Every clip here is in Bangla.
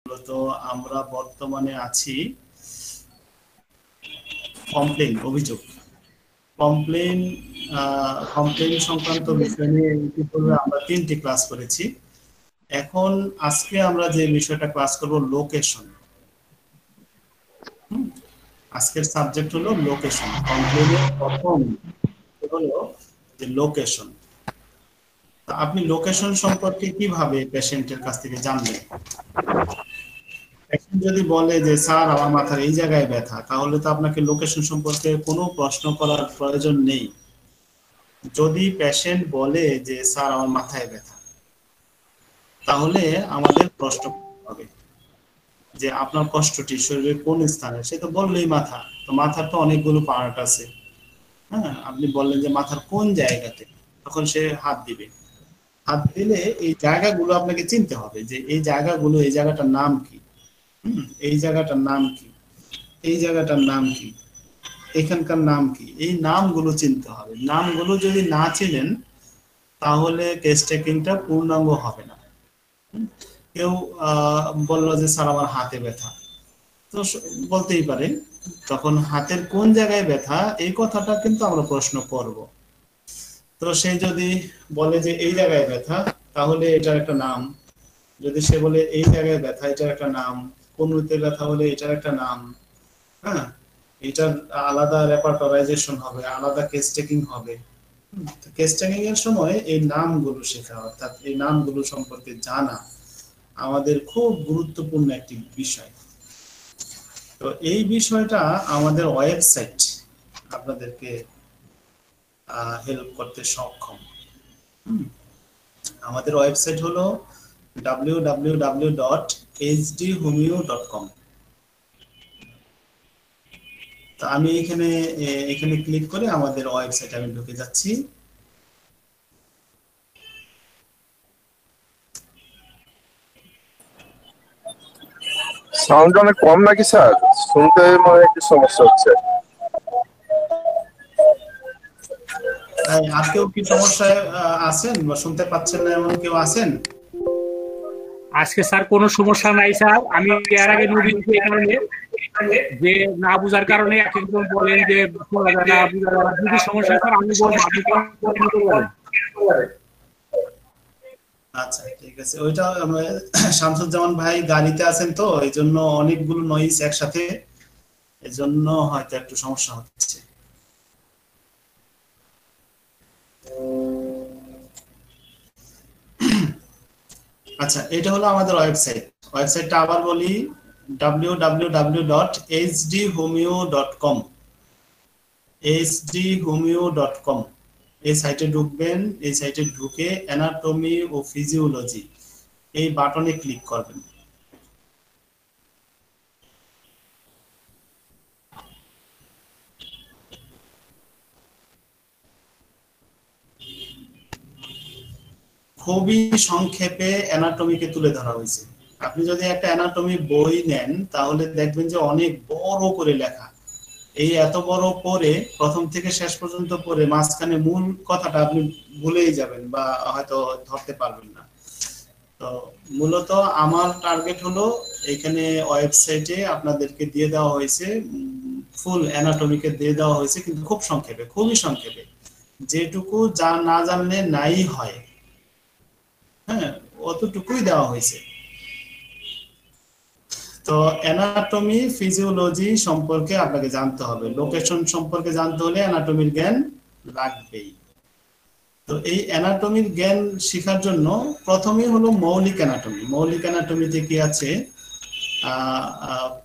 মূলত আমরা বর্তমানে আছি কমপ্লেন অভিযোগ কমপ্লেন কমপ্লেন সংক্রান্ত বিষয় নিয়ে ইতিপূর্বে আমরা 3টি ক্লাস করেছি। এখন আজকে আমরা যে বিষয়টা ক্লাস করব লোকেশন। আজকের সাবজেক্ট হলো লোকেশন। কমপ্লেনের প্রথম হলো যে লোকেশন। আপনি লোকেশন সম্পর্কে কিভাবে পেশেন্টের কাছ থেকে জানবেন? পেশেন্ট যদি বলে যে স্যার আমার মাথার এই জায়গায় ব্যথা, তাহলে তো আপনাকে লোকেশন সম্পর্কে কোনো প্রশ্ন করার প্রয়োজন নেই। যদি পেশেন্ট বলে যে স্যার আমার মাথায় ব্যথা, তাহলে আমাদের প্রশ্ন করতে হবে যে আপনার কষ্টটি শরীরের কোন স্থানে। সে তো বললেই মাথা, তো মাথার তো অনেকগুলো পার্ট আছে। হ্যাঁ, আপনি বললেন যে মাথার কোন জায়গাতে, তখন সে হাত দিবে। হাত দিলে এই জায়গাগুলো আপনাকে চিনতে হবে যে এই জায়গাগুলো, এই জায়গাটার নাম কি, এই জায়গাটার নাম কি, এই জায়গাটার নাম কি, এখানকার নাম কি, এই নামগুলো চিনতে হবে। নামগুলো যদি না চিনেন তাহলে কেস টেকিংটা পূর্ণাঙ্গ হবে না। কেউ বললো যে স্যার আমার হাতে ব্যথা, তো বলতেই পারে, তখন হাতের কোন জায়গায় ব্যথা এই কথাটা কিন্তু আমরা প্রশ্ন করব। তো সে যদি বলে যে এই জায়গায় ব্যথা, তাহলে এটার একটা নাম। যদি সে বলে এই জায়গায় ব্যথা, এটার একটা নাম। কোমরতে ব্যথা হলে এটার একটা নাম। হ্যাঁ, এটার আলাদা রেপার্টরাইজেশন হবে, আলাদা কেস টেকিং হবে। কেস টেকিং এর সময় এই নামগুলো শেখা, অর্থাৎ এই নামগুলো সম্পর্কে জানা আমাদের খুব গুরুত্বপূর্ণ একটি বিষয়। তো এই বিষয়টা আমাদের ওয়েবসাইট আপনাদেরকে হেল্প করতে সক্ষম। আমাদের ওয়েবসাইট হলো www.hdhomeo.com। তো আমি এখানে ক্লিক করে আমাদের ওয়েবসাইটে আমি ঢুকে যাচ্ছি। সাউন্ড অনেক কম নাকি স্যার? শুনতে মনে একটু সমস্যা হচ্ছে। আর কেউ কি সমস্যায় আছেন বা শুনতে পাচ্ছেন না এমন কেউ আছেন? আজকে স্যার কোনো সমস্যা নাই স্যার। আমি এর আগে নোটিশ এই কারণে যে না বুঝার কারণে একজন বলেন যে শোনা যায় না, বুঝা যায় না। যদি সমস্যা স্যার আমি বলবো, আপনি বলেন। আচ্ছা ঠিক আছে, ওইটা শামসুজ্জামান ভাই গাড়িতে আছেন, তো এই জন্য অনেকগুলো নয়েজ একসাথে, এজন্য হয়তো একটু সমস্যা হচ্ছে। আচ্ছা, এটা হলো আমাদের ওয়েবসাইট। ওয়েবসাইটটা আবার বলি, www.hdhomeo.com। hdhomeo.com এই সাইটে ঢুকবেন। এই সাইটে ঢুকে অ্যানাটমি ও ফিজিওলজি এই বাটনে ক্লিক করবেন। খুবই সংক্ষেপে অ্যানাটমিকে তুলে ধরা হয়েছে। আপনি যদি একটা অ্যানাটমি বই নেন তাহলে দেখবেন যে অনেক বড় করে লেখা। এই এত বড় পড়ে প্রথম থেকে শেষ পর্যন্ত পড়ে মাঝখানে মূল কথাটা আপনি ভুলেই যাবেন বা হয়তো ধরতে পারবেন না। তো মূলত আমার টার্গেট হলো এখানে ওয়েবসাইটে আপনাদেরকে দিয়ে দেওয়া হয়েছে, ফুল অ্যানাটমিকে দিয়ে দেওয়া হয়েছে, কিন্তু খুব সংক্ষেপে, খুবই সংক্ষেপে, যেটুকু যা না জানলে নাই হয়, হ্যাঁ, অতটুকুই দেওয়া হয়েছে। তো অ্যানাটমি ফিজিওলজি সম্পর্কে আপনাকে জানতে হবে, লোকেশন সম্পর্কে জানতে হলে অ্যানাটমির জ্ঞান লাগবেই। তো এই অ্যানাটমির জ্ঞান শেখার জন্য প্রথমেই হলো মৌলিক অ্যানাটমি। মৌলিক অ্যানাটমিতে কি আছে?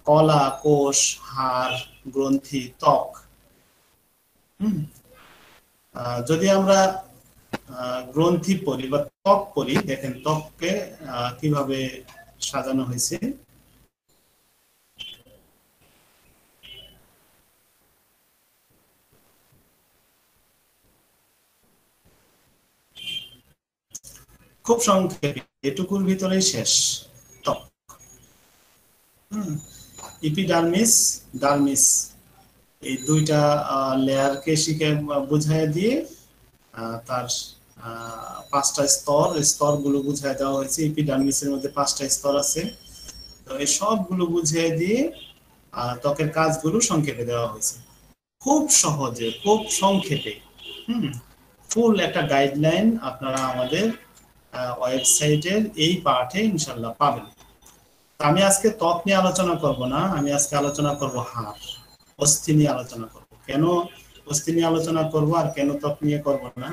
কলা, কোষ, হাড়, গ্রন্থি, ত্বক। যদি আমরা গ্রন্থি পড়ি বা ত্বক পড়ি, দেখেন ত্বককে কিভাবে সাজানো হয়েছে। খুব সংক্ষেপে এটুকুর ভিতরেই শেষ ত্বক। ইপিডার্মিস, ডার্মিস, এই দুইটা লেয়ারকে শিখে বুঝাই দিয়ে তার 5টা স্তরগুলো বুঝাই দেওয়া হয়েছে। ইপিডার্মিসের মধ্যে 5টা স্তর আছে। তো এই সবগুলো বুঝিয়ে দিয়ে ত্বকের কাজগুলো সংক্ষেপে দেওয়া হয়েছে, খুব সহজে, খুব সংক্ষেপে। ফুল একটা গাইডলাইন আপনারা আমাদের ওয়েবসাইটের এই পাঠে ইনশাল্লাহ পাবেন। আমি আজকে ত্বক নিয়ে আলোচনা করব না, আমি আজকে আলোচনা করব হাড়, অস্থি নিয়ে আলোচনা করব। কেন অস্থি নিয়ে আলোচনা করব আর কেন ত্বক নিয়ে করব না,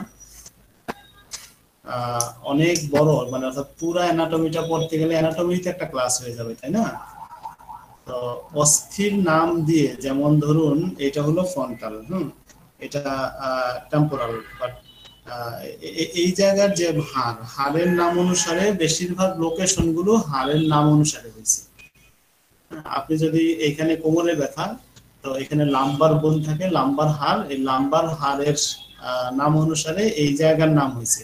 অনেক বড়, মানে অর্থাৎ পুরো অ্যানাটমিটা পড়তে গেলে অ্যানাটমিতে একটা ক্লাস হয়ে যাবে, তাই না? তো অস্থির নাম দিয়ে, যেমন ধরুন এটা হলো ফ্রন্টাল, এটা টেম্পোরাল, বাট এই জায়গার যে হাড়, হাড়ের নাম অনুসারে বেশিরভাগ লোকেশন গুলো হাড়ের নাম অনুসারে হয়েছে। আপনি যদি এখানে কোমরে ব্যথা, তো এখানে লাম্বার বোন থাকে, লাম্বার হাড়, এই লাম্বার হাড়ের নাম অনুসারে এই জায়গার নাম হয়েছে।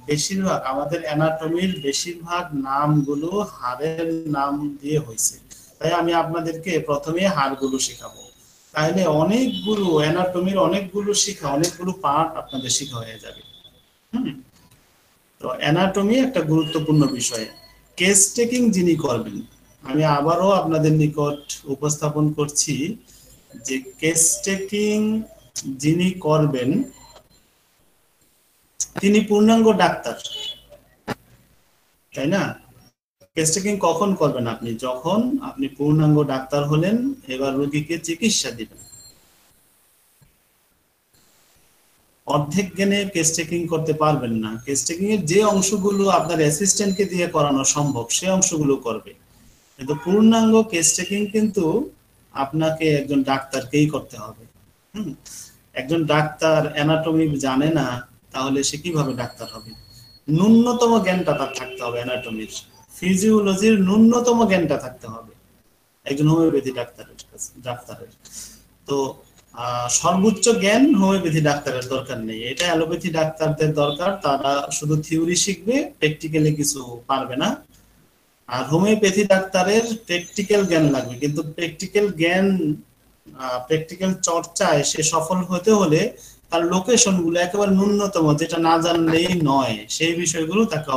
বেশিরভাগ আমাদের অ্যানাটমির বেশিরভাগ নামগুলো হাড়ের নাম দিয়ে হয়েছে। তাই আমি আপনাদেরকে প্রথমে হাড়গুলো শেখাবো, তাহলে অনেকগুলো অ্যানাটমির অনেকগুলো পার্ট আপনাদের শেখা হয়ে যাবে। তো অ্যানাটমি একটা গুরুত্বপূর্ণ বিষয়। কেস টেকিং যিনি করবেন, আমি আবারও আপনাদের নিকট উপস্থাপন করছি যে কেস টেকিং যিনি করবেন তিনি পূর্ণাঙ্গ ডাক্তার, তাই না? কেস টেকিং কখন করবেন আপনি? যখন আপনি পূর্ণাঙ্গ ডাক্তার হলেন, এবার রোগীকে চিকিৎসা দিবেন। অর্ধেক জ্ঞানে কেস টেকিং করতে পারবেন না। কেস টেকিং এর যে অংশগুলো আপনার অ্যাসিস্ট্যান্টকে দিয়ে করানো সম্ভব সেই অংশগুলো করবে, কিন্তু পূর্ণাঙ্গ কেস টেকিং কিন্তু আপনাকে একজন ডাক্তারকেই করতে হবে। একজন ডাক্তার অ্যানাটমি জানে না, তাহলে সে কিভাবে ডাক্তার হবে? ন্যূনতম জ্ঞানটা তার থাকতে হবে, অ্যানাটমির ফিজিওলজির ন্যূনতম জ্ঞানটা থাকতে হবে একজন হোমিওপ্যাথি ডাক্তারের। তো সর্বোচ্চ জ্ঞান হোমিওপ্যাথি ডাক্তারের দরকার নেই, এটা অ্যালোপ্যাথি ডাক্তারদের দরকার। তারা শুধু থিওরি শিখবে, প্র্যাকটিক্যালি কিছু পারবে না। আর হোমিওপ্যাথি ডাক্তারের প্র্যাকটিক্যাল জ্ঞান লাগবে, কিন্তু প্র্যাকটিক্যাল চর্চায় সে সফল হতে হলে তার লোকেশন গুলো একেবারে ন্যূনতম, যেটা না জানলেই নয়, সেই বিষয়গুলো তাকে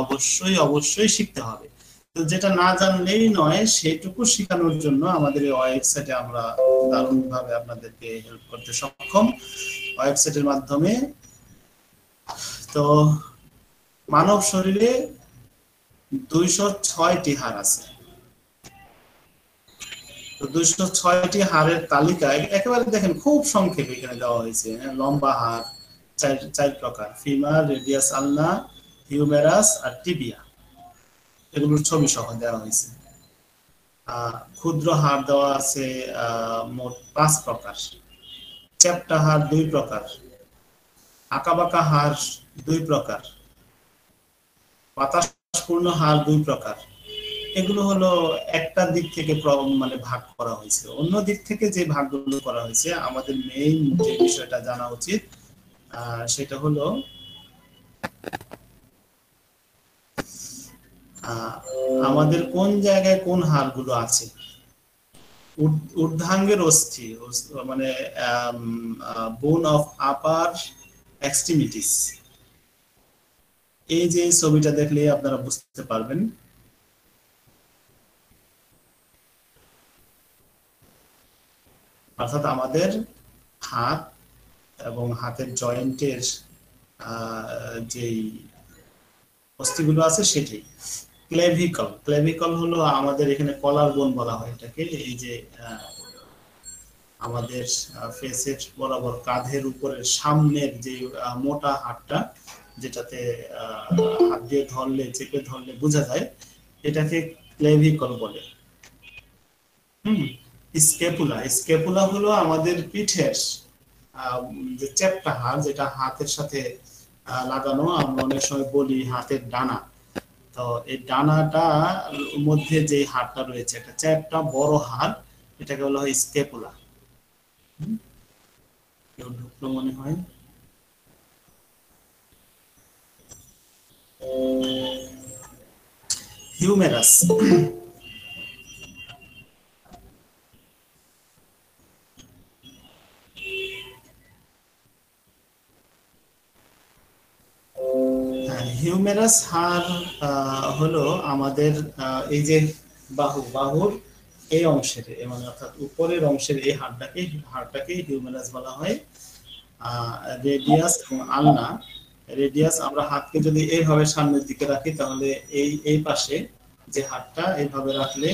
অবশ্যই শিখতে হবে। তো যেটা না জানলেই নয় সেটুকু শেখানোর জন্য আমাদের এই ওয়েবসাইটে আমরা দারুণভাবে আপনাদেরকে হেল্প করতে সক্ষম, ওয়েবসাইটের মাধ্যমে। তো মানব শরীরে 206টি হাড় আছে। তো 206টি হাড়ের তালিকায় একেবারে দেখেন খুব সংক্ষেপে এখানে দেওয়া হয়েছে। লম্বা হাড় চার প্রকার: ফিমার, রেডিয়াস আলনা, হিউমেরাস আর টিবিয়া, এগুলোর ছবি সহ দেওয়া হয়েছে। ক্ষুদ্র হাড় দেওয়া আছে মোট 5 প্রকার। চ্যাপ্টা হাড় 2 প্রকার, আঁকাবাঁকা হাড় 2 প্রকার, বাতাসপূর্ণ হাড় 2 প্রকার। এগুলো হলো একটা দিক থেকে মানে ভাগ করা হয়েছে। অন্য দিক থেকে যে ভাগগুলো করা হয়েছে, আমাদের মেইন যে বিষয়টা জানা উচিত সেটা হলো আমাদের কোন জায়গায় কোন হাড়গুলো আছে। ঊর্ধ্বাঙ্গের অস্থি, মানে বোন অফ আপার এক্সট্রিমিটিস, এই যে ছবিটা দেখলে আপনারা বুঝতে পারবেন। অর্থাৎ আমাদের হাত এবং হাতের জয়েন্টের যেই অস্থিগুলো আছে সেটি। ক্লেভিকল হলো আমাদের এখানে কলার বোন বলা হয় এটাকে। এই যে আমাদের ফেসের বরাবর কাঁধের উপরের সামনের যে মোটা হাড়টা, যেটাতে হাত দিয়ে ধরলে, চেপে ধরলে বোঝা যায়, এটাকে ক্লেভিকল বলে। স্ক্যাপুলা হলো আমাদের পিঠের যে চ্যাপ্টা হাড়, যেটা হাতের সাথে লাগানো, আমরা অনেক সময় বলি হাতের ডানা। তো এই ডানাটা মধ্যে যে হাড়টা রয়েছে, একটা চ্যাপ্টা বড় হাড়, এটাকে বলা হয় স্ক্যাপুলা। কেউ ঢুকলো মনে হয়। হিউমেরাস, হিউমেরাস হাড় হলো আমাদের এই যে বাহুর এই অংশের মানে অর্থাৎ উপরের অংশের এই হাড়টাকে হিউমেরাস বলা হয়। রেডিয়াস এবং আলনা, রেডিয়াস আমরা হাতকে যদি এইভাবে সামনের দিকে রাখি তাহলে এই পাশে যে হাড়টা এইভাবে রাখলে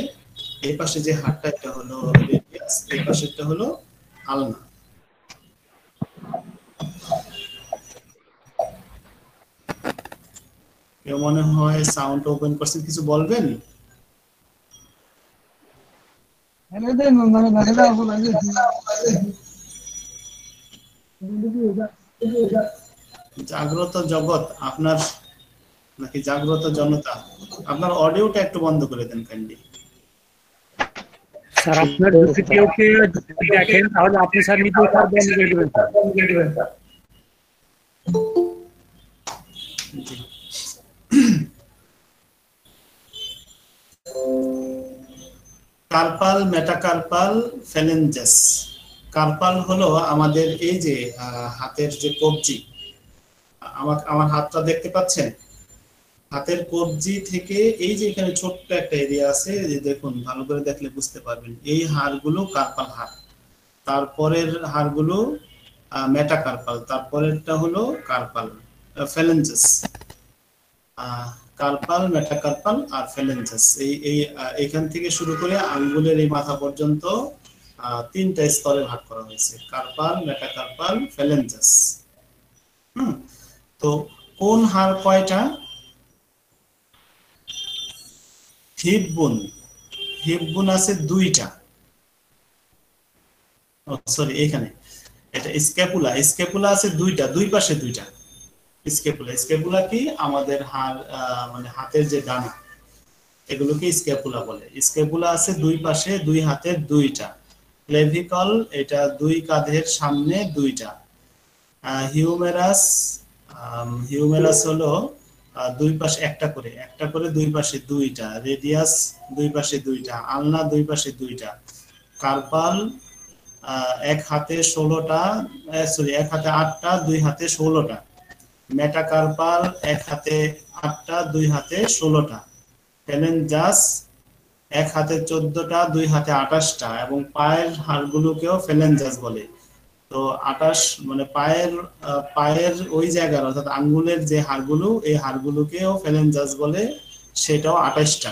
এই পাশে যে হাড়টা এটা হলো রেডিয়াস, এই পাশেরটা হলো আলনা। কেউ মনে হয় সাউন্ড ওপেন করছেন, কিছু বলবেন? জাগ্রত জগৎ আপনার নাকি জাগ্রত জনতা? আপনার অডিওটা একটু বন্ধ করে দেন কাইন্ডলি। স্যার আপনার যদি কেউ দেখেন তাহলে আপনি স্যার নিজে স্যার বন্ধ করে দেবেন স্যার। Carpal, metacarpal, phalanges. কার্পাল হলো আমাদের এই যে হাতের যে কবজি, আমার হাতটা দেখতে পাচ্ছেন? হাতের কবজি থেকে এই যে এখানে ছোট্ট একটা এরিয়া আছে, যে দেখুন ভালো করে দেখলে বুঝতে পারবেন, এই হাড়গুলো কার্পাল হাড়। তারপরের হাড়গুলো মেটাকার্পাল, তারপরেরটা হলো কার্পাল, ফ্যালেঞ্জাস। কার্পাল, মেটাকার্পাল আর ফ্যালেঞ্জাস, এইখান থেকে শুরু করে আঙ্গুলের এই মাথা পর্যন্ত তিনটা স্তরে ভাগ করা হয়েছে, কার্পাল, মেটাকার্পাল, ফ্যালেঞ্জাস। তো কোন হাড় কয়টা? হিপ বোন আছে দুইটা। সরি, এখানে এটা স্ক্যাপুলা আছে দুইটা, দুই পাশে দুইটা স্ক্যাপুলা কি আমাদের হাড়, মানে হাতের যে ডানা, এগুলোকে স্ক্যাপুলা বলে। স্ক্যাপুলা আছে দুই পাশে, দুই হাতের দুইটা। ক্লেভিকল, এটা দুই কাঁধের সামনে দুইটা। হিউমেরাস হলো দুই পাশে একটা করে দুই পাশে দুইটা। রেডিয়াস দুই পাশে দুইটা। আলনা দুই পাশে দুইটা। কার্পাল এক হাতে 16টা, এক হাতে 8টা, দুই হাতে 16টা। মেটাকার্পাল এক হাতে 8টা, দুই হাতে 16টা। ফ্যালেঞ্জাস এক হাতে 14টা, দুই হাতে 28টা, এবং পায়ের হাড়গুলোকেও ফ্যালেঞ্জাস বলে। তো 28 মানে পায়ের ওই জায়গার অর্থাৎ আঙ্গুলের যে হাড়গুলো, এই হাড়গুলোকেও ফ্যালেঞ্জাস বলে, সেটাও 28টা।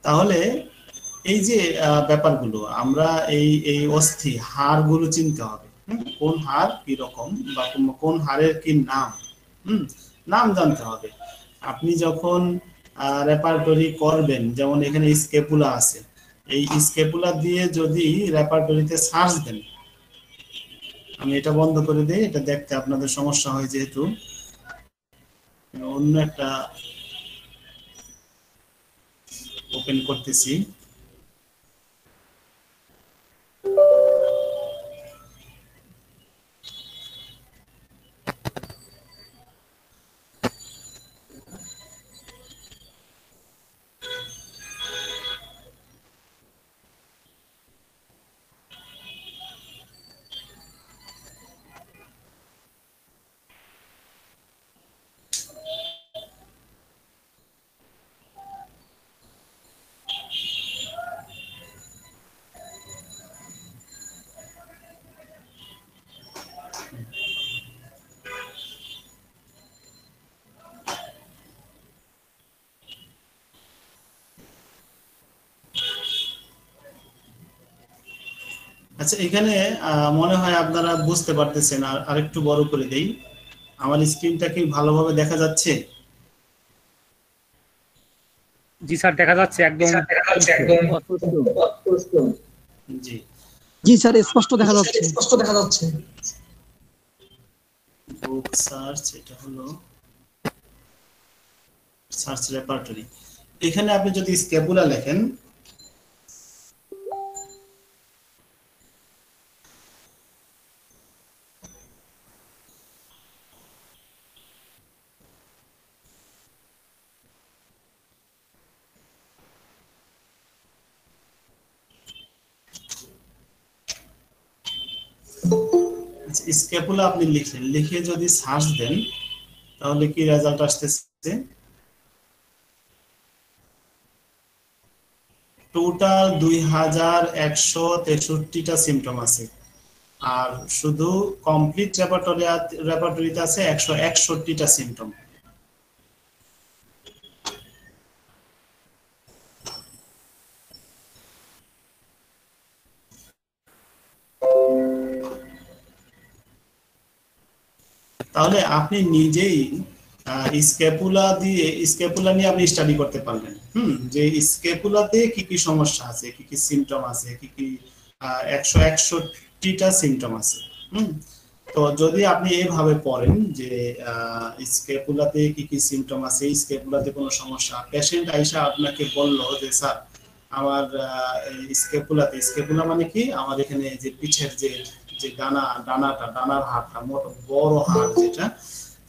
তাহলে এই যে ব্যাপারগুলো, আমরা এই অস্থি হাড়গুলো চিনতে হবে, কোন হাড় কি রকম বা কোন হাড়ের কি নাম, নাম জানতে হবে। আপনি যখন রেপার্টরি করবেন, যেমন এখানে স্ক্যাপুলা আছে, এই স্ক্যাপুলা দিয়ে যদি রেপার্টরিতে সার্চ দেন, আমি এটা বন্ধ করে দিই, এটা দেখতে আপনাদের সমস্যা হয় যেহেতু, অন্য একটা ওপেন করতেছি। আচ্ছা, এখানে মনে হয় আপনারা বুঝতে পারতেছেন, আর একটু বড় করে দেই। আমার স্ক্রিনটা কি ভালোভাবে দেখা যাচ্ছে? জি স্যার, দেখা যাচ্ছে একদম। জি জি স্যার, স্পষ্ট দেখা যাচ্ছে। বুক সার্চ, এটা হলো সার্চ রেপার্টরি। এখানে আপনি যদি স্ক্যাপুলা লেখেন, স্ক্যাপুলা আপনি লিখে যদি সার্চ দেন, তাহলে কি রেজাল্ট আসতেছে? টোটাল 2163টা সিমটম আছে, আর শুধু কমপ্লিট রেপার্টরিতে আছে 161টা সিমটম। তাহলে আপনি নিজেই স্ক্যাপুলা নিয়ে আপনি স্টাডি করতে পারবেন, যে স্ক্যাপুলাতে কি কি সমস্যা আছে, কি কি সিমটম আছে, কি কি 161টা সিমটম আছে। তো যদি আপনি এইভাবে পড়েন যে স্ক্যাপুলাতে কি কি সিমটম আছে, স্ক্যাপুলাতে কোনো সমস্যা, পেশেন্ট আইসা আপনাকে বলল যে স্যার আমার স্ক্যাপুলা মানে কি, আমার এখানে যে পিঠের যে যে ডানার হাড়টা, বড় হাড় যেটা,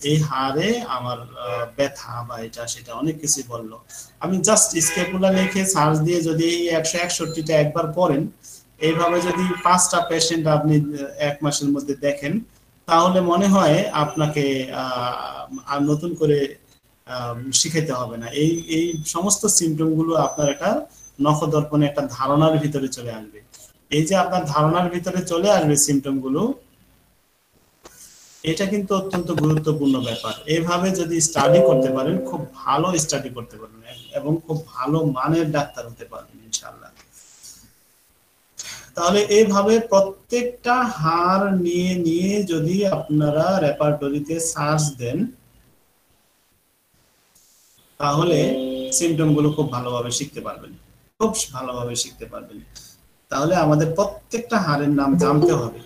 এই হাড়ে আমার ব্যথা বা এটা সেটা অনেক কিছু বললো। আমি জাস্ট স্ক্যাপুলা লিখে সার্চ দিয়ে যদি এই 161টা একবার পড়েন, এইভাবে যদি 5টা পেশেন্ট আপনি 1 মাসের মধ্যে দেখেন, তাহলে মনে হয় আপনাকে আর নতুন করে শিখাইতে হবে না। এই এই সমস্ত সিমটম গুলো আপনার একটা নখদর্পণে একটা ধারণার ভিতরে চলে আসবে। এই যে আপনার ধারণার ভিতরে চলে আসবে সিমটম গুলো, এটা কিন্তু অত্যন্ত গুরুত্বপূর্ণ ব্যাপার। এইভাবে যদি স্টাডি করতে পারেন, খুব ভালো স্টাডি করতে পারবেন এবং খুব ভালো মানের ডাক্তার হতে পারবেন ইনশাআল্লাহ। তাহলে এইভাবে প্রত্যেকটা হাড় নিয়ে নিয়ে যদি আপনারা রেপার্টরিতে সার্চ দেন, তাহলে সিমটম গুলো খুব ভালোভাবে শিখতে পারবেন, খুব ভালোভাবে শিখতে পারবেন। তাহলে আমাদের প্রত্যেকটা হাড়ের নাম জানতে হবে।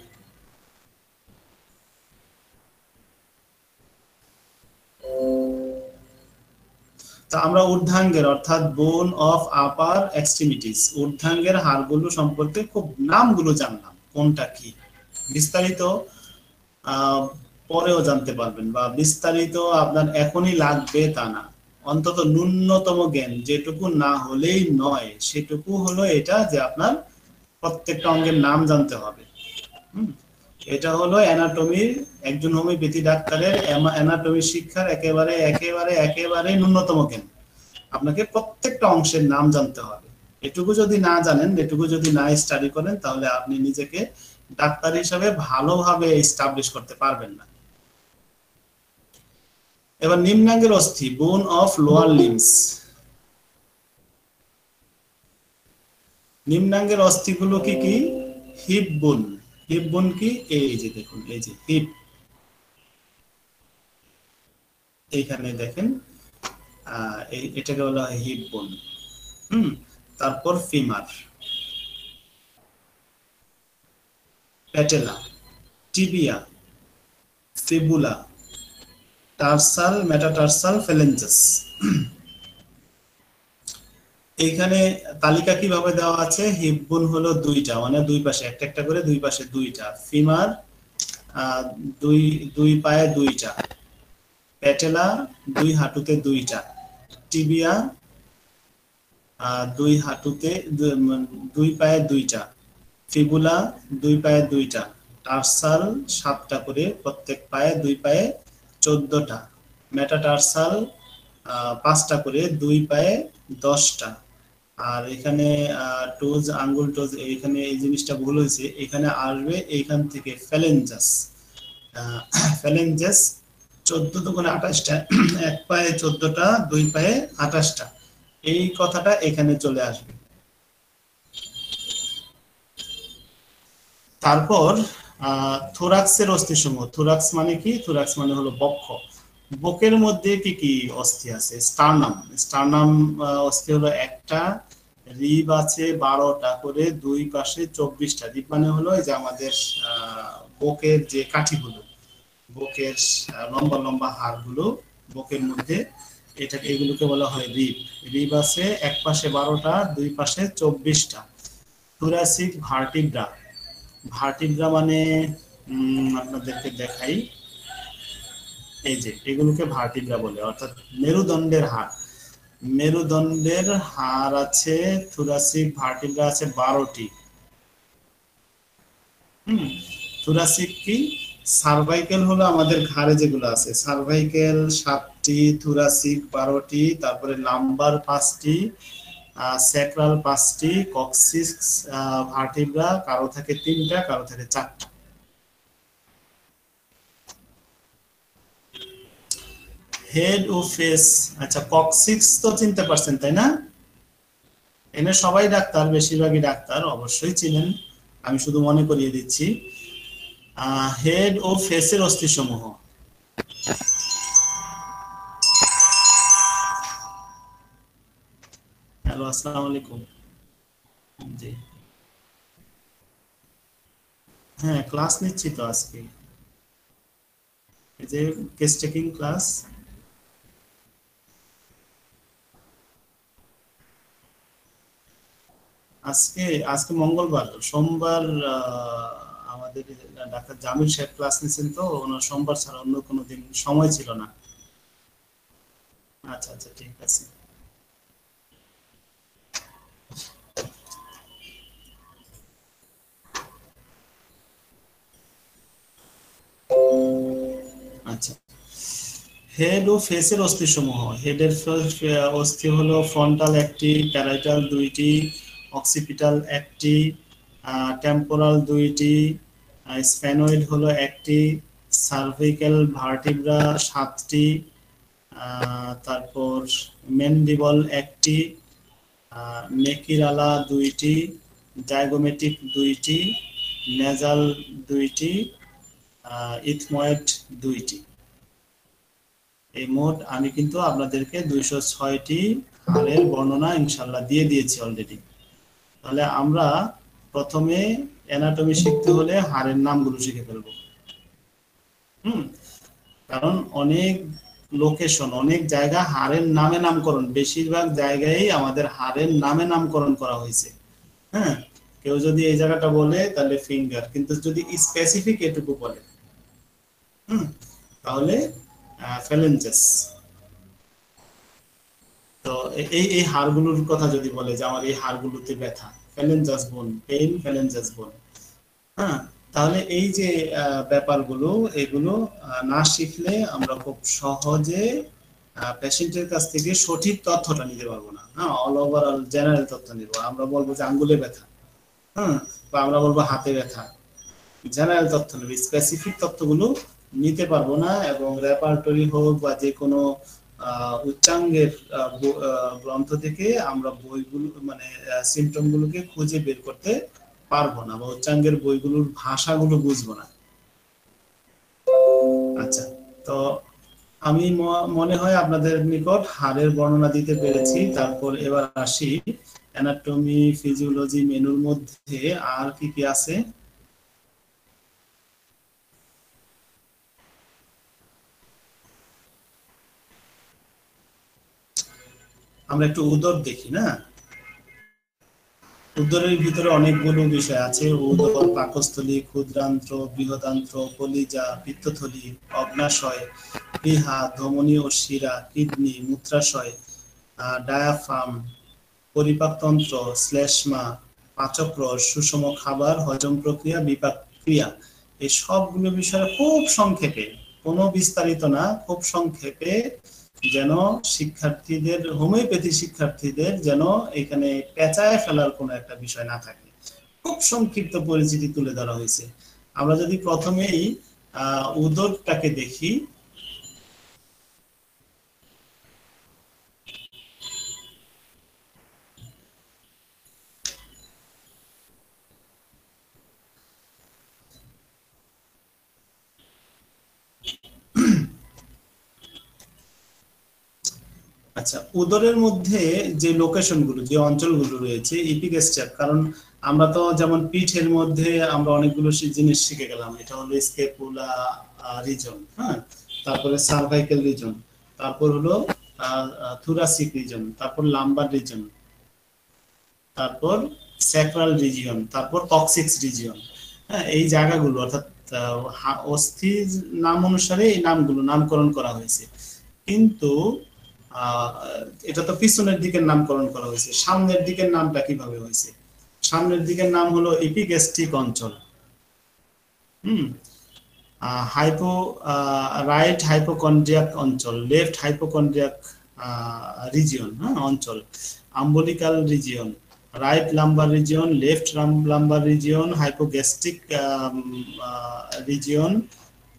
তা আমরা ঊর্ধ্বাঙ্গের অর্থাৎ বোন অফ আপার এক্সট্রিমিটিস, ঊর্ধ্বাঙ্গের হাড়গুলো সম্পর্কে খুব নামগুলো জানলাম, কোনটা কি। বিস্তারিত পরেও জানতে পারবেন, বা বিস্তারিত আপনার এখনই লাগবে তা না, অন্তত ন্যূনতম জ্ঞান যেটুকু না হলেই নয় সেটুকু হলো এটা, যে আপনার প্রত্যেকটা অঙ্গের নাম জানতে হবে। এটা হলো অ্যানাটমির, একজন হোমিওপ্যাথি ডাক্তারের অ্যানাটমি শিক্ষার একেবারে একেবারে একেবারে ন্যূনতম জ্ঞান। আপনাকে প্রত্যেকটা অংশের নাম জানতে হবে। এটুকু যদি না জানেন, এটুকু যদি না স্টাডি করেন, তাহলে আপনি নিজেকে ডাক্তার হিসাবে ভালোভাবে এস্টাবলিশ করতে পারবেন না। এবার নিম্নাঙ্গের অস্থি, বোন অফ লোয়ার লিমস। নিম্নাঙ্গের অস্থিগুলো কি কি? হিপ বোন। হিপ বোন কি? এই যে দেখুন, এই যে হিপ, এইখানে দেখেন, এটাকে বলা হয় হিপ বোন। তারপর femur, patella, tibia, fibula, tarsal, metatarsal, phalanges. এইখানে তালিকা কিভাবে দেওয়া আছে? হিপ বোন হলো 2টা, মানে দুই পাশে একটা একটা করে, দুই পাশে 2টা। ফিমার দুই পায়ে 2টা। প্যাটেলা 2 হাঁটুতে 2টা। টিবিয়া 2 হাঁটুতে 2 পায়ে 2টা। ফিবুলা 2 পায়ে 2টা। টার্সাল 7টা করে, প্রত্যেক পায়ে 2 পায়ে 14টা। মেটাটার্সাল 5টা করে, 2 পায়ে 10টা। আর এখানে টোজ, আঙ্গুল টোজ, এখানে এই জিনিসটা ভুল হয়েছে, এখানে আসবে এইখান থেকে ফ্যালেঞ্জাস। ফ্যালেঞ্জাস 14 দুগুণে 28টা, এক পায়ে 14টা, 2 পায়ে 28টা। এই কথাটা এখানে চলে আসবে। তারপর থোরাক্সের অস্থিসমূহ। থোরাক্স মানে কি? থোরাক্স মানে হলো বক্ষ। বুকের মধ্যে কি কি অস্থি আছে? স্টার্নাম। স্টার্নাম অস্থি হলো একটা। রিব আছে 12টা করে, দুই পাশে 24টা। রিব মানে হলো এই যে আমাদের বুকের যে কাঠিগুলো, বুকের লম্বা লম্বা হাড়গুলো বুকের মধ্যে, এগুলোকে বলা হয় রিব। রিব আছে এক পাশে 12টা, দুই পাশে 24টা। Thoracic vertebra. ভার্টিব্রা মানে আপনাদেরকে দেখাই, এই যে এগুলোকে ভার্টিব্রা বলে, অর্থাৎ মেরুদণ্ডের হাড়। মেরুদণ্ডের হাড় আছে, থোরাসিক ভার্টিব্রা আছে 12টি। থোরাসিক কি? সার্ভাইকেল হলো আমাদের ঘাড়ে যেগুলো আছে, সার্ভাইকেল 7টি, থোরাসিক 12টি, তারপরে লাম্বার 5টি, স্যাক্রাল 5টি, কক্সিক্স ভার্টিব্রা কারো থাকে 3টা, কারো থাকে 4টা। হেড ও ফেস, আচ্ছা কক্সিক্স তো চিনতে পারছেন তাই না? এনে সবাই ডাক্তার, বেশিরভাগই ডাক্তার, অবশ্যই চিনেন, আমি শুধু মনে করিয়ে দিচ্ছি। হেড ও ফেসের অস্থিসমূহ। হ্যালো, আসসালামু আলাইকুম। জি হ্যাঁ, ক্লাস নিচ্ছি তো আজকে, এই যে কেস টেকিং ক্লাস। আজকে আজকে মঙ্গলবার, সোমবার আমাদের ডাক্তার জামিল সাহেব ক্লাস নিচ্ছেন, তো ওনার সোমবার ছাড়া অন্য কোনো দিন সময় ছিল না। আচ্ছা আচ্ছা, ঠিক আছে। আচ্ছা, হেড ও ফেসের অস্থিসমূহ। হেডের অস্থি হলো ফ্রন্টাল 1টি, প্যারাইটাল 2টি, অক্সিপিটাল 1টি, টেম্পোরাল 2টি, স্ফেনয়েড হলো 1টি, সার্ভিক্যাল ভার্টিব্রা 7টি, তারপর মেন্ডিবল 1টি, নেকিরালা 2টি, জাইগোমেটিক 2টি, নেজাল 2টি, ইথময়েড 2টি। এই মোট আমি কিন্তু আপনাদেরকে 206টি হাড়ের বর্ণনা ইনশাল্লাহ দিয়ে দিয়েছি অলরেডি। তাহলে আমরা প্রথমে অ্যানাটমি শিখতে হলে হাড়ের নামগুলো শিখে ফেলবো। কারণ অনেক লোকেশন, অনেক জায়গা হাড়ের নামে নামকরণ, বেশিরভাগ জায়গায় আমাদের হাড়ের নামে নামকরণ করা হয়েছে। হ্যাঁ, কেউ যদি এই জায়গাটা বলে তাহলে ফিঙ্গার, কিন্তু যদি স্পেসিফিক এটুকু বলে তাহলে ফ্যালেঞ্জাস। তো এই এই হাড়গুলোর কথা যদি বলে যে আমার এই হাড়গুলোতে ব্যথা, ফ্যালেঞ্জাস বোন পেইন, ফ্যালেঞ্জাস বোন। হ্যাঁ, তাহলে এই যে ব্যাপারগুলো, এগুলো না শিখলে আমরা খুব সহজে পেশেন্টের কাছ থেকে সঠিক তথ্যটা নিতে পারবো না। হ্যাঁ, অল ওভারঅল জেনারেল তথ্য নিব, আমরা বলবো যে আঙ্গুলে ব্যথা, হ্যাঁ, বা আমরা বলবো হাতে ব্যথা, জেনারেল তথ্য নেব, স্পেসিফিক তথ্যগুলো নিতে পারবো না। এবং রেপার্টরি হোক বা যে কোনো উচ্চাঙ্গের গ্রন্থ থেকে আমরা বইগুলো মানে সিমটমগুলোকে খুঁজে বের করতে পারবো না, বা উচ্চাঙ্গের বইগুলোর ভাষাগুলো বুঝবো না। আচ্ছা, তো আমি মনে হয় আপনাদের নিকট হাড়ের বর্ণনা দিতে পেরেছি। তারপর এবার আসি অ্যানাটমি ফিজিওলজি মেনুর মধ্যে আর কি কি আছে। আমরা একটু উদর দেখি না। উদরের ভিতরে অনেকগুলো বিষয় আছে। উদর, পাকস্থলী, ক্ষুদ্রান্ত্র, বৃহদান্ত্র, কলিজা, পিত্তথলি, অগ্নাশয়, প্লীহা, ধমনী ও শিরা, কিডনি, মূত্রাশয়, ডায়াফ্রাম, পরিপাকতন্ত্র, শ্লেষ্মা, পাচকরস, সুষম খাবার, হজম প্রক্রিয়া, বিপাক ক্রিয়া। এই সবগুলো বিষয়ে খুব সংক্ষেপে, কোনো বিস্তারিত না, খুব সংক্ষেপে, যেন শিক্ষার্থীদের, হোমিওপ্যাথি শিক্ষার্থীদের যেন এখানে পেঁচায় ফেলার কোনো একটা বিষয় না থাকে, খুব সংক্ষিপ্ত পরিচিতি তুলে ধরা হয়েছে। আমরা যদি প্রথমেই উদরটাকে দেখি, আচ্ছা, উদরের মধ্যে যে লোকেশনগুলো, যে অঞ্চলগুলো রয়েছে, ইপিগ্যাস্ট্রিয়াম, কারণ আমরা তো যেমন পিঠের মধ্যে আমরা অনেকগুলো জিনিস শিখে গেলাম, এটা হলো স্কেপুলা রিজন, হ্যাঁ, তারপরে সার্ভাইকাল রিজন, তারপর হলো থোরাসিক রিজন, তারপর লাম্বার রিজন, তারপর স্যাক্রাল রিজিয়ন, তারপর কক্সিক্স রিজিয়ন। হ্যাঁ, এই জায়গাগুলো অর্থাৎ অস্থির নাম অনুসারে এই নামগুলো নামকরণ করা হয়েছে। কিন্তু এটা তো পিছনের দিকের নামকরণ করা হয়েছে, সামনের দিকের নামটা কিভাবে হয়েছে? সামনের দিকের নাম হলো এপিগ্যাস্ট্রিক অঞ্চল। রাইট হাইপোকন্ড্রিয়াক অঞ্চল, লেফট হাইপোকন্ড্রিয়াক রিজিয়ন, হ্যাঁ, অঞ্চল। আম্বলিকাল region, right lumbar region, left lumbar region, hypogastric region,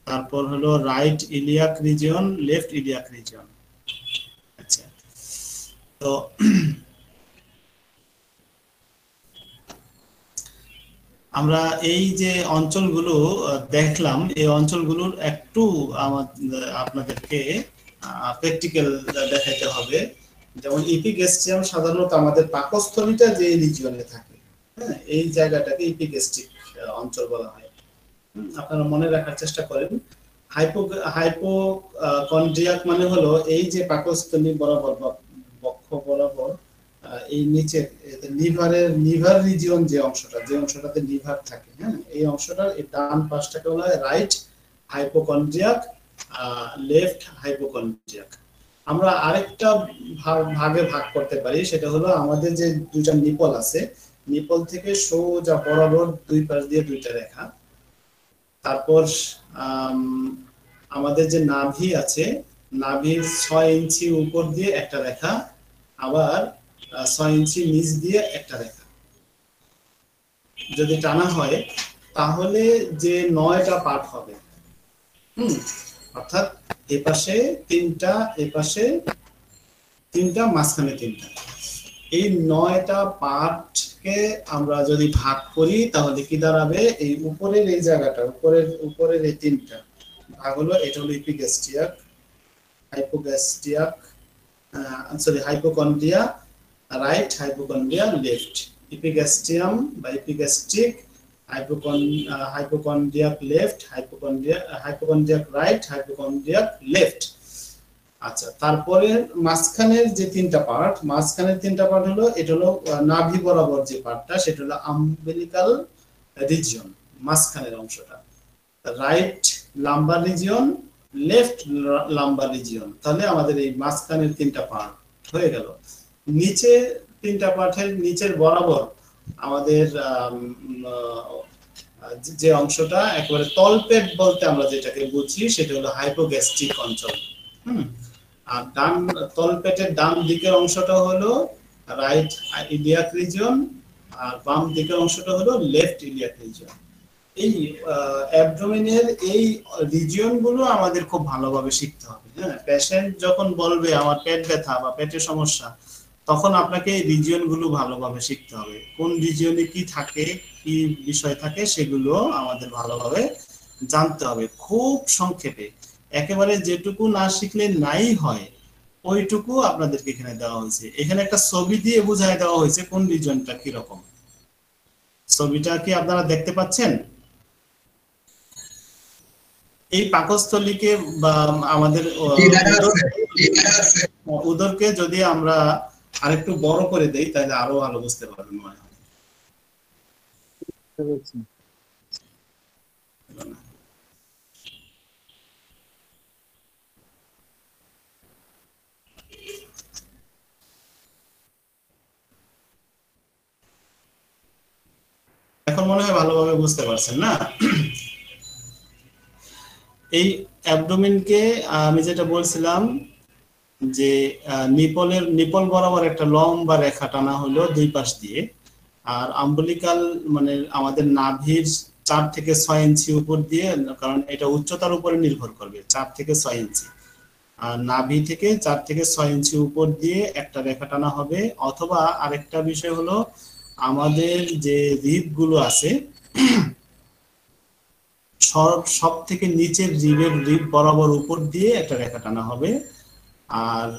তারপর হলো right iliac region, left iliac region. আচ্ছা, তো আমরা এই যে অঞ্চলগুলো দেখলাম, এই অঞ্চলগুলোর একটু আপনাদেরকে প্র্যাকটিক্যাল দেখাতে হবে। যেমন ইপিগ্যাস্ট্রিয়াম সাধারণত আমাদের পাকস্থলীটা যে রিজিয়নে থাকে, হ্যাঁ, এই জায়গাটাকে ইপিগ্যাস্ট্রিক অঞ্চল বলা হয়। আপনারা মনে রাখার চেষ্টা করেন। হাইপোকন্ড্রিয়াক মানে হলো এই যে পাকস্থলী বরাবর বা বক্ষ বরাবর এই নিচে লিভার রিজিয়ন, যে অংশটাতে লিভার থাকে, হ্যাঁ, এই অংশটার এই ডান পাশটাকে বলা হয় রাইট হাইপোকন্ড্রিয়াক, লেফট হাইপোকন্ড্রিয়াক। আমরা আরেকটা ভাগে ভাগ করতে পারি, সেটা হলো আমাদের যে দুইটা নিপল আছে, নিপল থেকে সোজা বরাবর দুই পাশ দিয়ে দুইটা রেখা। তারপর আমাদের যে নাভি আছে, নাভির 6 ইঞ্চি উপর দিয়ে একটা রেখা, আবার 6 ইঞ্চি নিচ দিয়ে একটা রেখা যদি টানা হয়, তাহলে যে 9টা পার্ট হবে, অর্থাৎ এপাশে 3টা, এপাশে 3টা, মাঝখানে 3টা, এই 9টা পার্টকে আমরা যদি ভাগ করি তাহলে কি দাঁড়াবে? এই উপরের এই জায়গাটা, উপরের এই 3টা ভাগ হলো, এটা হলো ইপিগ্যাস্ট্রিয়াক, হাইপোগ্যাস্ট্রিয়াক, হাইপোকন্ড্রিয়া রাইট, হাইপোকন্ড্রিয়া লেফট। ইপিগ্যাস্ট্রিয়াম বা epigastric, hypochondriac left, hypochondriac right, hypochondriac left. আচ্ছা, তারপরে মাঝখানের যে 3টা পার্ট হলো, এটা হলো নাভি বরাবর যে পার্টটা, সেটা হলো আম্বিলিকাল রিজিয়ন, মাঝখানের অংশটা, right lumbar region, left lumbar region. তাহলে আমাদের এই মাঝখানের 3টা পার্ট হয়ে গেল। নিচে 3টা পার্টের নিচের বরাবর আমাদের যে অংশটা একেবারে তলপেট বলতে আমরা যেটাকে বুঝি, সেটা হলো হাইপোগ্যাস্ট্রিক অঞ্চল। আর ডান তলপেটের ডান দিকের অংশটা হলো রাইট ইলিয়াক রিজিয়ন, আর বাম দিকের অংশটা হলো লেফট ইলিয়াক রিজিয়ন। এই অ্যাবডোমেনের এই রিজিয়ন গুলো আমাদের খুব ভালোভাবে শিখতে হবে। হ্যাঁ, পেশেন্ট যখন বলবে আমার পেট ব্যথা বা পেটের সমস্যা, তখন আপনাকে এই রিজিয়ন গুলো ভালোভাবে শিখতে হবে। কোন রিজিয়নে কি থাকে, কি বিষয় থাকে, সেগুলো আমাদের ভালোভাবে জানতে হবে। খুব সংক্ষেপে, একেবারে যেটুকু না শিখলে নাই হয়, ওইটুকু আপনাদেরকে এখানে দেওয়া হয়েছে। এখানে একটা ছবি দিয়ে বুঝাই দেওয়া হয়েছে কোন রিজিয়নটা কি রকম। ছবিটা কি আপনারা দেখতে পাচ্ছেন? এই পাকস্থলীকে বা আমাদের উদরকে যদি আমরা আরেকটু বড় করে দেই, তাহলে আরো ভালো বুঝতে পারবেন মনে হয়। এখন মনে হয় ভালোভাবে বুঝতে পারছেন না? এই অ্যাবডোমেনকে আমি যেটা বলছিলাম যে নিপল বরাবর একটা লম্বা রেখা টানা হলো দুই পাশ দিয়ে, আর আম্বলিকাল মানে আমাদের নাভির 4 থেকে 6 ইঞ্চি উপর দিয়ে, কারণ এটা উচ্চতার উপরে নির্ভর করবে, 4 থেকে 6 ইঞ্চি, আর নাভি থেকে 4 থেকে 6 ইঞ্চি উপর দিয়ে একটা রেখা টানা হবে। অথবা আরেকটা বিষয় হলো, আমাদের যে রিব গুলো আছে, সব থেকে নিচের রিব বরাবর উপর দিয়ে একটা রেখা টানা হবে। আর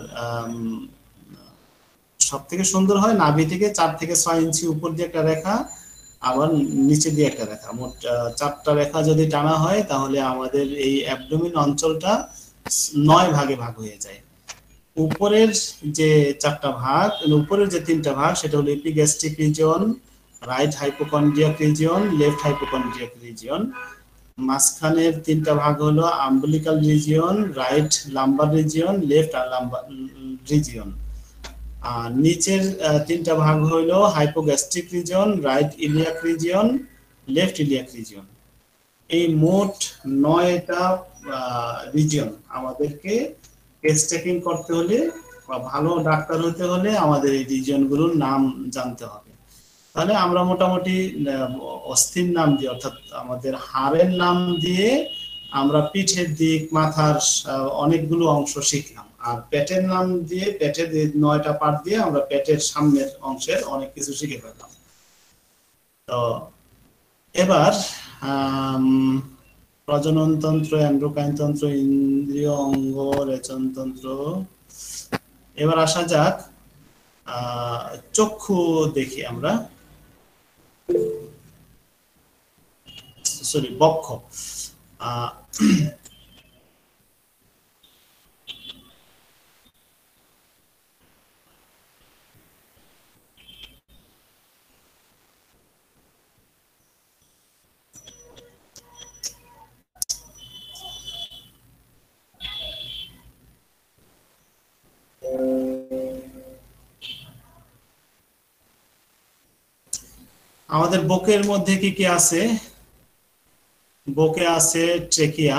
সব থেকে সুন্দর হয় নাভি থেকে 4 থেকে 6 ইঞ্চি উপর দিয়ে একটা রেখা, আবার নিচে দিয়ে একটা রেখা, মোট 4টা রেখা যদি টানা হয়, তাহলে আমাদের এই অ্যাবডোমেন অঞ্চলটা 9 ভাগে ভাগ হয়ে যায়। উপরের যে 4টা ভাগ, উপরের যে 3টা ভাগ, সেটা হলো epigastric region, right hypochondriac region, left hypochondriac region. মাঝখানের 3টা ভাগ হলো umbilical region, right lumbar region, left lumbar region. আর নিচের 3টা ভাগ হলো hypogastric region, right iliac region, left iliac region. এই মোট 9টা রিজিয়ন আমাদেরকে টেস্ট চেকিং করতে হলে ভালো ডাক্তার হতে হলে আমাদের এই রিজিয়নগুলোর নাম জানতে হবে। তাহলে আমরা মোটামুটি অস্থির নাম দিয়ে, অর্থাৎ আমাদের হাড়ের নাম দিয়ে আমরা পিঠের দিক, মাথার অনেকগুলো অংশ শিখলাম। আর পেটের নাম দিয়ে, পেটের 9টা পার্ট দিয়ে আমরা পেটের সামনের অংশের অনেক কিছু শিখে ফেললাম। তো এবার প্রজনন তন্ত্র, এন্ডোক্রাইন তন্ত্র, ইন্দ্রিয় অঙ্গ, রেচনতন্ত্র। এবার আসা যাক চক্ষু দেখি আমরা, সরি বক্ষ। আমাদের বুকের মধ্যে কি কি আছে? বুকে আছে ট্রেকিয়া,